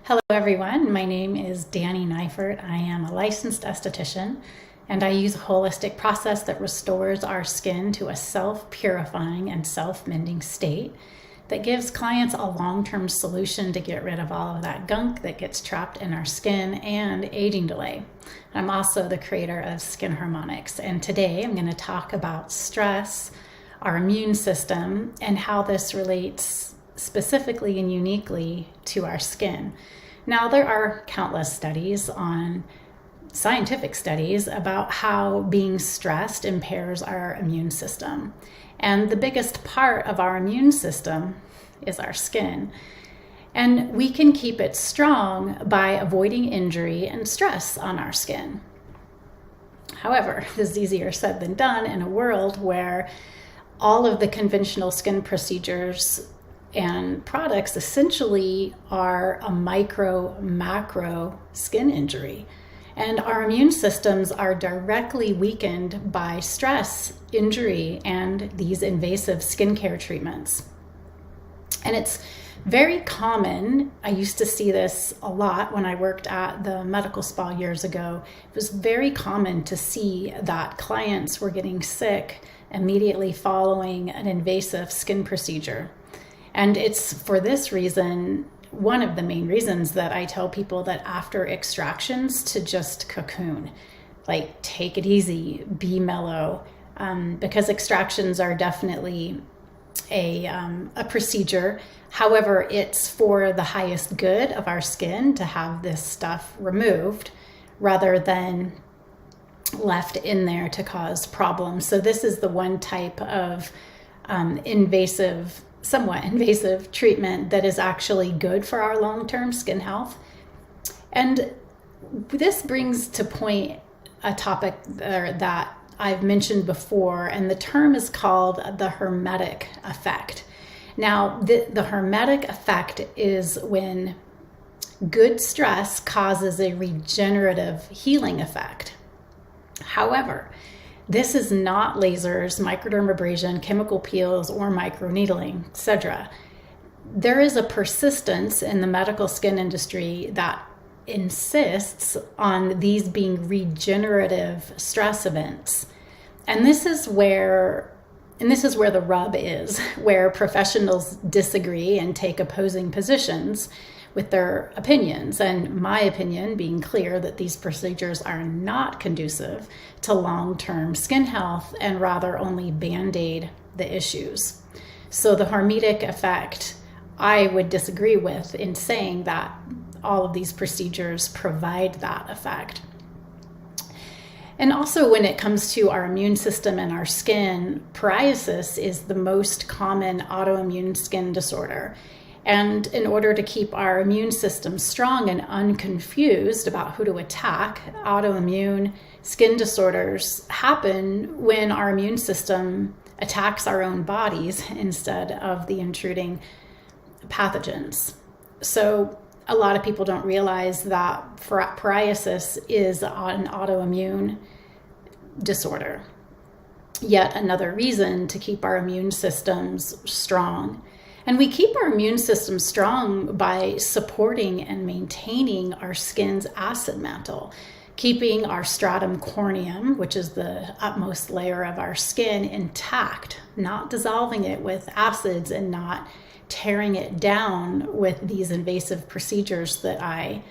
Hello, everyone. My name is Danny Neifert. I am a licensed esthetician, and I use a holistic process that restores our skin to a self-purifying and self-mending state that gives clients a long-term solution to get rid of all of that gunk that gets trapped in our skin and aging delay. I'm also the creator of Skin Harmonics, and today I'm going to talk about stress, our immune system, and how this relates specifically and uniquely to our skin. Now, there are countless scientific studies about how being stressed impairs our immune system. And the biggest part of our immune system is our skin. And we can keep it strong by avoiding injury and stress on our skin. However, this is easier said than done in a world where all of the conventional skin procedures and products essentially are a macro skin injury. And our immune systems are directly weakened by stress, injury, and these invasive skincare treatments. And it's very common. I used to see this a lot when I worked at the medical spa years ago. It was very common to see that clients were getting sick immediately following an invasive skin procedure. And it's for this reason, one of the main reasons that I tell people that after extractions to just cocoon, like take it easy, be mellow, because extractions are definitely a procedure. However, it's for the highest good of our skin to have this stuff removed rather than left in there to cause problems. So this is the one type of somewhat invasive treatment that is actually good for our long-term skin health. And this brings to point a topic that I've mentioned before, and the term is called the hermetic effect. Now, the hermetic effect is when good stress causes a regenerative healing effect. However, this is not lasers, microdermabrasion, chemical peels, or microneedling, etc. There is a persistence in the medical skin industry that insists on these being regenerative stress events. And this is where the rub is, where professionals disagree and take opposing positions with their opinions, and my opinion being clear that these procedures are not conducive to long-term skin health and rather only band-aid the issues. So the hermetic effect, I would disagree with in saying that all of these procedures provide that effect. And also when it comes to our immune system and our skin, psoriasis is the most common autoimmune skin disorder. And in order to keep our immune system strong and unconfused about who to attack, autoimmune skin disorders happen when our immune system attacks our own bodies instead of the intruding pathogens. So a lot of people don't realize that psoriasis is an autoimmune disorder. Yet another reason to keep our immune systems strong. And we keep our immune system strong by supporting and maintaining our skin's acid mantle, keeping our stratum corneum, which is the utmost layer of our skin, intact, not dissolving it with acids and not tearing it down with these invasive procedures that I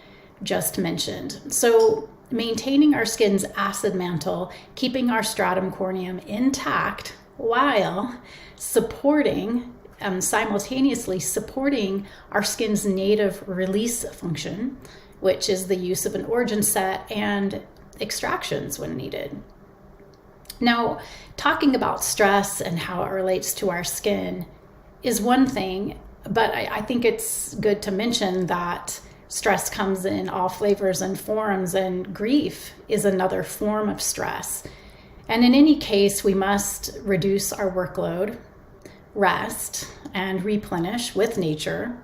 just mentioned. So maintaining our skin's acid mantle, keeping our stratum corneum intact while simultaneously supporting our skin's native release function, which is the use of an Origin set and extractions when needed. Now, talking about stress and how it relates to our skin is one thing, but I think it's good to mention that stress comes in all flavors and forms, and grief is another form of stress. And in any case, we must reduce our workload, rest, and replenish with nature.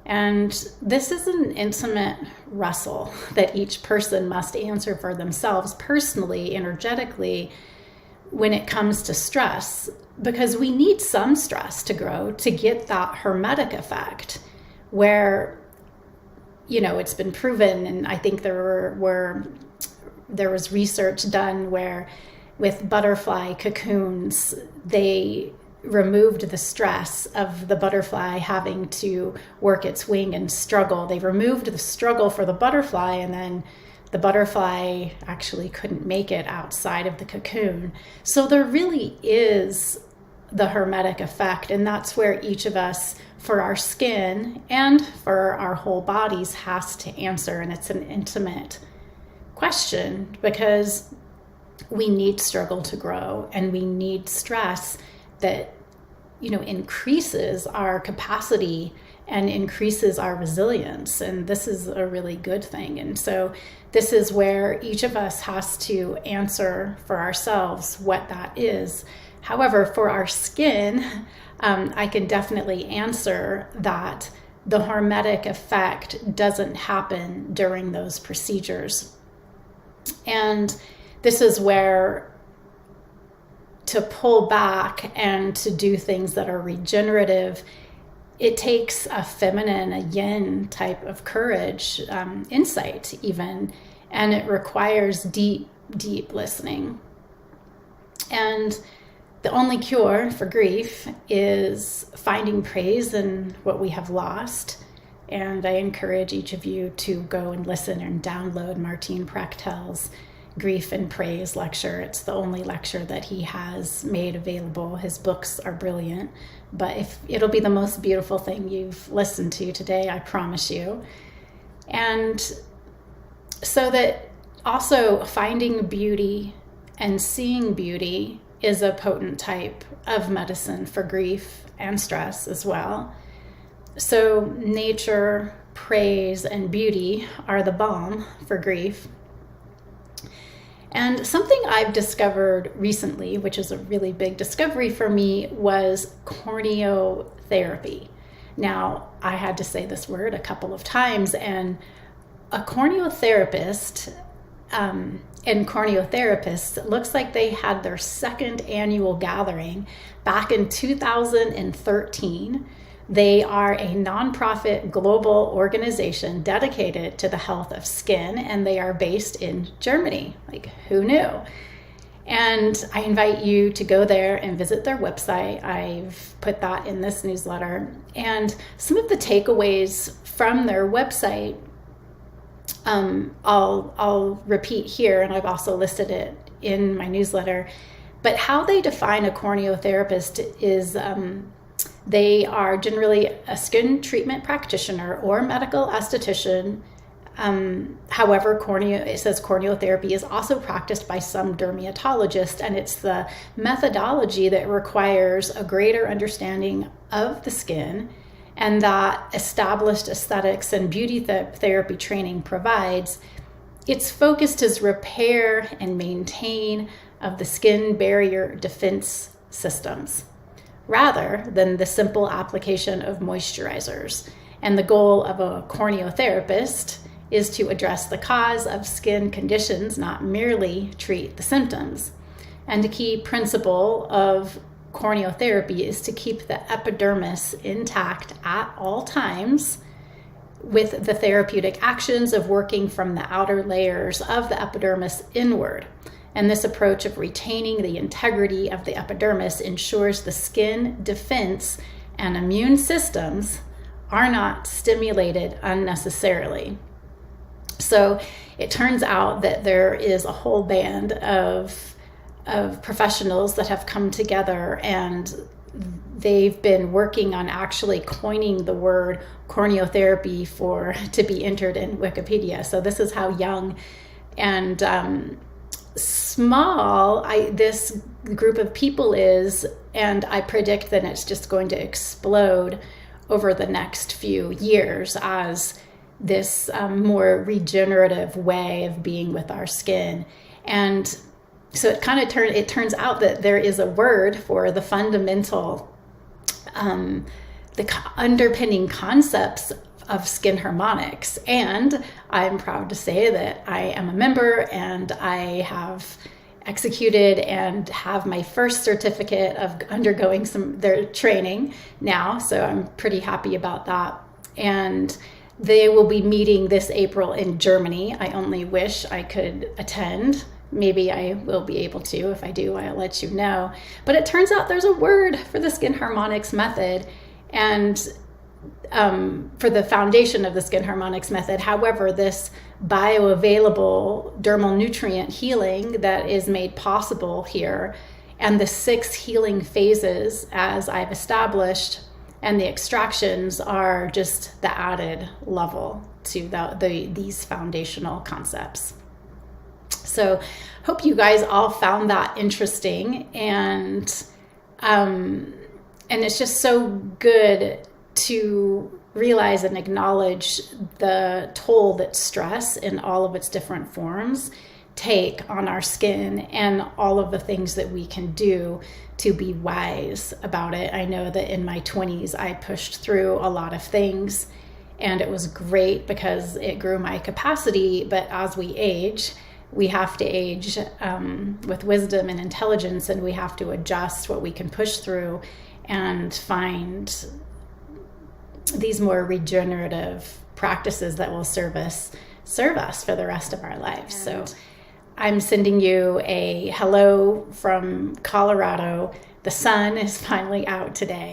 And this is an intimate wrestle that each person must answer for themselves personally, energetically, when it comes to stress, because we need some stress to grow to get that hermetic effect where it's been proven, and I think there was research done where with butterfly cocoons, they removed the stress of the butterfly having to work its wing and struggle. They removed the struggle for the butterfly, and then the butterfly actually couldn't make it outside of the cocoon. So there really is the hermetic effect, and that's where each of us, for our skin and for our whole bodies, has to answer. And it's an intimate question, because we need struggle to grow, and we need stress that increases our capacity and increases our resilience. And this is a really good thing. And so this is where each of us has to answer for ourselves what that is. However, for our skin, I can definitely answer that the hormetic effect doesn't happen during those procedures. And this is where to pull back and to do things that are regenerative, it takes a feminine, a yin type of courage, insight even, and it requires deep, deep listening. And the only cure for grief is finding praise in what we have lost. And I encourage each of you to go and listen and download Martin Prechtel's Grief and Praise lecture. It's the only lecture that he has made available. His books are brilliant, but it'll be the most beautiful thing you've listened to today, I promise you. And so that also finding beauty and seeing beauty is a potent type of medicine for grief and stress as well. So nature, praise, and beauty are the balm for grief. And something I've discovered recently, which is a really big discovery for me, was corneotherapy. Now, I had to say this word a couple of times, and a corneotherapist and corneotherapists, it looks like they had their second annual gathering back in 2013. They are a nonprofit global organization dedicated to the health of skin, and they are based in Germany. Like, who knew? And I invite you to go there and visit their website. I've put that in this newsletter. And some of the takeaways from their website, I'll repeat here, and I've also listed it in my newsletter. But how they define a corneotherapist is they are generally a skin treatment practitioner or medical esthetician. However, it says corneotherapy is also practiced by some dermatologists, and it's the methodology that requires a greater understanding of the skin, and that established aesthetics and beauty therapy training provides. Its focus is repair and maintain of the skin barrier defense systems, rather than the simple application of moisturizers. And the goal of a corneotherapist is to address the cause of skin conditions, not merely treat the symptoms. And a key principle of corneotherapy is to keep the epidermis intact at all times, with the therapeutic actions of working from the outer layers of the epidermis inward. And this approach of retaining the integrity of the epidermis ensures the skin defense and immune systems are not stimulated unnecessarily. So it turns out that there is a whole band of professionals that have come together, and they've been working on actually coining the word corneotherapy to be entered in Wikipedia. So this is how young and small this group of people is, and I predict that it's just going to explode over the next few years as this more regenerative way of being with our skin. And so it turns out that there is a word for the fundamental the underpinning concepts of skin harmonics. And I'm proud to say that I am a member, and I have executed and have my first certificate of undergoing their training now. So I'm pretty happy about that. And They will be meeting this April in Germany. I only wish I could attend. Maybe I will be able to. If I do, I'll let you know. But it turns out there's a word for the Skin Harmonics method and for the foundation of the Skin Harmonics method. However, this bioavailable dermal nutrient healing that is made possible here, and the 6 healing phases as I've established, and the extractions are just the added level to these foundational concepts. So hope you guys all found that interesting, and it's just so good to realize and acknowledge the toll that stress in all of its different forms take on our skin, and all of the things that we can do to be wise about it. I know that in my 20s, I pushed through a lot of things, and it was great because it grew my capacity. But as we age, we have to age with wisdom and intelligence, and we have to adjust what we can push through and find these more regenerative practices that will serve us for the rest of our lives. So I'm sending you a hello from Colorado. The sun is finally out today.